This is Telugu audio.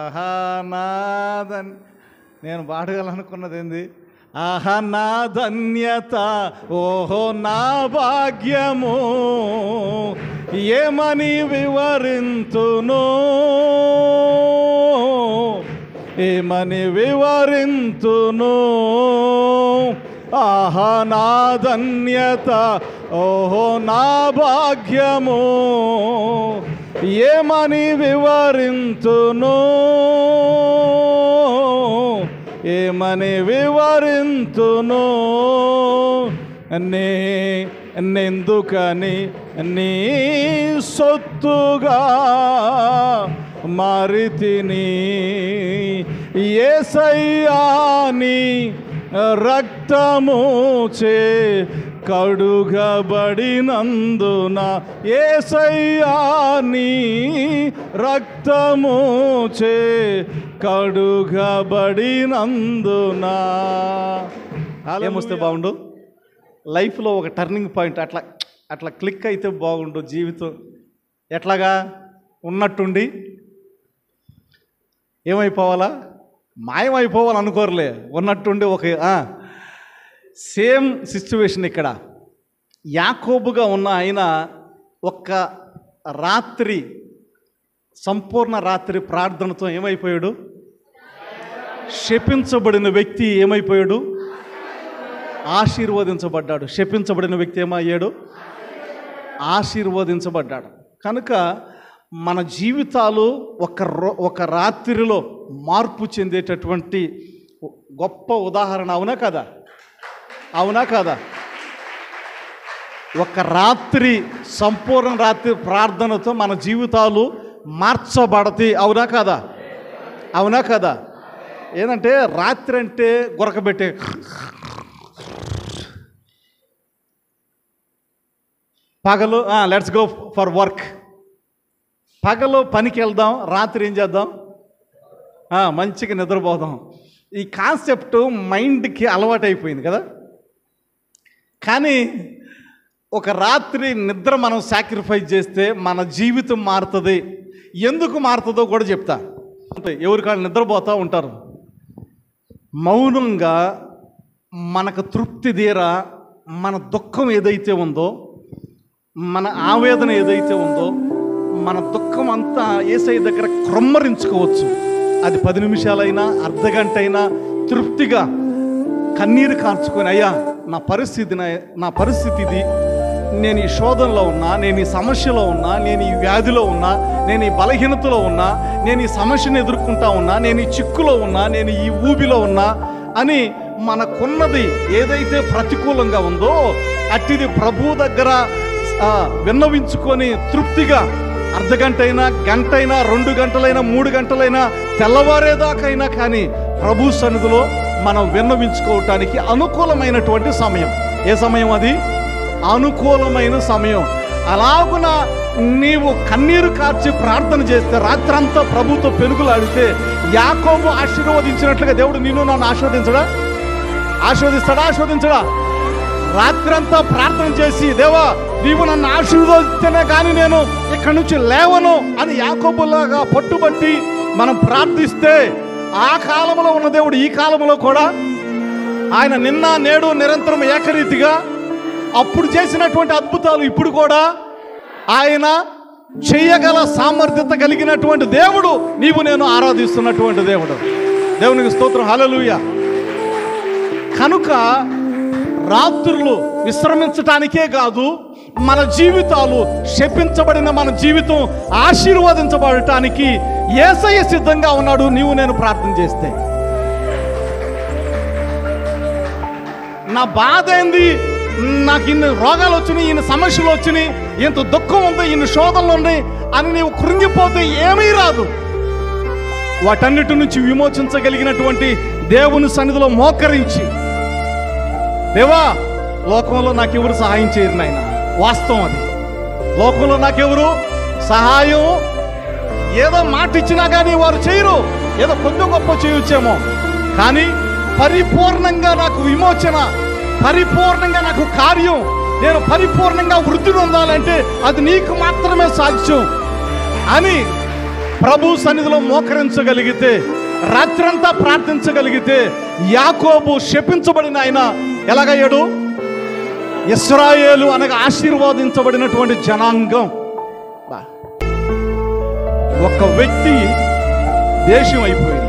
ఆహా నాదని నేను పాడగలనుకున్నది ఏంది? ఆహా నా ధన్యత, ఓహో నా భాగ్యము, ఏమని వివరింతును, ఏమని వివరింతును. ఆహా నా ధన్యత, ఓహో నా భాగ్యము, ఏమని వివరింతును, ఏమని వివరింతును. నెందుకని నీ సొత్తుగా మారితిని, యేసయ్యా నీ రక్తము చే కడుగబడినందున, యేసయ్యా నీ రక్తము చే కడుగబడినందున. ఏమొస్తే బాగుండు? లైఫ్లో ఒక టర్నింగ్ పాయింట్ అట్లా క్లిక్ అయితే బాగుండు. జీవితం ఎట్లాగా ఉన్నట్టుండి ఏమైపోవాలా? మాయమైపోవాలనుకోరులే, ఉన్నట్టుండి ఒక సేమ్ సిచ్యువేషన్ ఇక్కడ. యాకోబుగా ఉన్న ఆయన ఒక్క రాత్రి, సంపూర్ణ రాత్రి ప్రార్థనతో ఏమైపోయాడు? శపించబడిన వ్యక్తి ఏమైపోయాడు? ఆశీర్వదించబడ్డాడు. శపించబడిన వ్యక్తి ఏమయ్యాడు? ఆశీర్వదించబడ్డాడు. కనుక మన జీవితాలు ఒక రాత్రిలో మార్పు చెందేటటువంటి గొప్ప ఉదాహరణ. అవునా కదా? అవునా కదా? ఒక రాత్రి, సంపూర్ణ రాత్రి ప్రార్థనతో మన జీవితాలు మార్చబడతాయి. అవునా కదా? అవునా కదా? ఏంటంటే రాత్రి అంటే గురకబెట్టే, పగలు లెట్స్ గో ఫర్ వర్క్, పగలు పనికి వెళ్దాం, రాత్రి ఏం చేద్దాం? మంచిగా నిద్రపోదాం. ఈ కాన్సెప్ట్ మైండ్కి అలవాటైపోయింది కదా. కానీ ఒక రాత్రి నిద్ర మనం సాక్రిఫైస్ చేస్తే మన జీవితం మారుతుంది. ఎందుకు మారుతుందో కూడా చెప్తా. ఎవరికాళ్ళు నిద్రపోతూ ఉంటారు. మౌనంగా మనకు తృప్తి తీరా మన దుఃఖం ఏదైతే ఉందో, మన ఆవేదన ఏదైతే ఉందో, మన దుఃఖం అంతా యేసయ్య దగ్గర క్రొమ్మరించుకోవచ్చు. అది 10 నిమిషాలైనా, అర్ధగంట అయినా తృప్తిగా కన్నీరు కార్చుకొని, అయ్యా నా పరిస్థితి ఇది, నేను ఈ శోధనలో ఉన్నా, నేను ఈ సమస్యలో ఉన్నా, నేను ఈ వ్యాధిలో ఉన్నా, నేను ఈ బలహీనతలో ఉన్నా, నేను ఈ సమస్యను ఎదుర్కొంటా ఉన్నా, నేను ఈ చిక్కులో ఉన్నా, నేను ఈ ఊబిలో ఉన్నా అని మనకున్నది ఏదైతే ప్రతికూలంగా ఉందో అట్టిది ప్రభు దగ్గర విన్నవించుకొని తృప్తిగా అర్ధగంట అయినా, గంట అయినా, 2 గంటలైనా, 3 గంటలైనా, తెల్లవారేదాకైనా కానీ ప్రభు సన్నిధిలో మనం విన్నవించుకోవటానికి అనుకూలమైనటువంటి సమయం. ఏ సమయం అది? అనుకూలమైన సమయం. అలాగున నీవు కన్నీరు కార్చి ప్రార్థన చేస్తే, రాత్రంతా ప్రభుతో పెనుగులాడితే, యాకోబు ఆశీర్వదించినట్లుగా దేవుడు నిన్ను నన్ను ఆశీర్వదించడా? రాత్రంతా ప్రార్థన చేసి, దేవా నీవు నన్ను ఆశీర్వదిస్తేనే కానీ నేను ఇక్కడి నుంచి లేవను అని యాకోబులాగా పట్టుబట్టి మనం ప్రార్థిస్తే, ఆ కాలంలో ఉన్న దేవుడు ఈ కాలంలో కూడా ఆయన నిన్న నేడు నిరంతరం ఏకరీతిగా అప్పుడు చేసినటువంటి అద్భుతాలు ఇప్పుడు కూడా ఆయన చేయగల సామర్థ్యత కలిగినటువంటి దేవుడు. నీవు నేను ఆరాధిస్తున్నటువంటి దేవుడు. దేవునికి స్తోత్రం, హల్లెలూయా. కనుక రాత్రులు విశ్రమించటానికే కాదు, మన జీవితాలు శపించబడిన మన జీవితం ఆశీర్వదించబడటానికి యేసయ్య సిద్ధంగా ఉన్నాడు. నీవు నేను ప్రార్థన చేస్తే. నా బాధ ఏంది? నాకు ఇన్ని రోగాలు వచ్చినాయి, ఇన్ని సమస్యలు వచ్చినాయి, ఇంత దుఃఖం ఉంది, ఇన్ని శోధనలు ఉన్నాయి అని నీవు కృంగిపోతే ఏమీ రాదు. వాటన్నిటి నుంచి విమోచించగలిగినటువంటి దేవుని సన్నిధిలో మోకరించి, దేవా లోకంలో నాకెవరు సహాయం చేయరు నాయన. వాస్తవం అది. లోకంలో నాకెవరు సహాయం, ఏదో మాట ఇచ్చినా కానీ వారు చేయరు. ఏదో కొంచెం గొప్ప చేయొచ్చేమో, కానీ పరిపూర్ణంగా నాకు విమోచన, పరిపూర్ణంగా నాకు కార్యం, నేను పరిపూర్ణంగా వృద్ధి పొందాలంటే అది నీకు మాత్రమే సాధ్యం అని ప్రభు సన్నిధిలో మోకరించగలిగితే, రాత్రంతా ప్రార్థించగలిగితే, యాకోబు శపించబడిన ఆయన ఎలాగయ్యాడు? ఇశ్రాయేలు అనగా ఆశీర్వాదించబడినటువంటి జనాంగం. ఒక వ్యక్తి దేశం అయిపోయింది.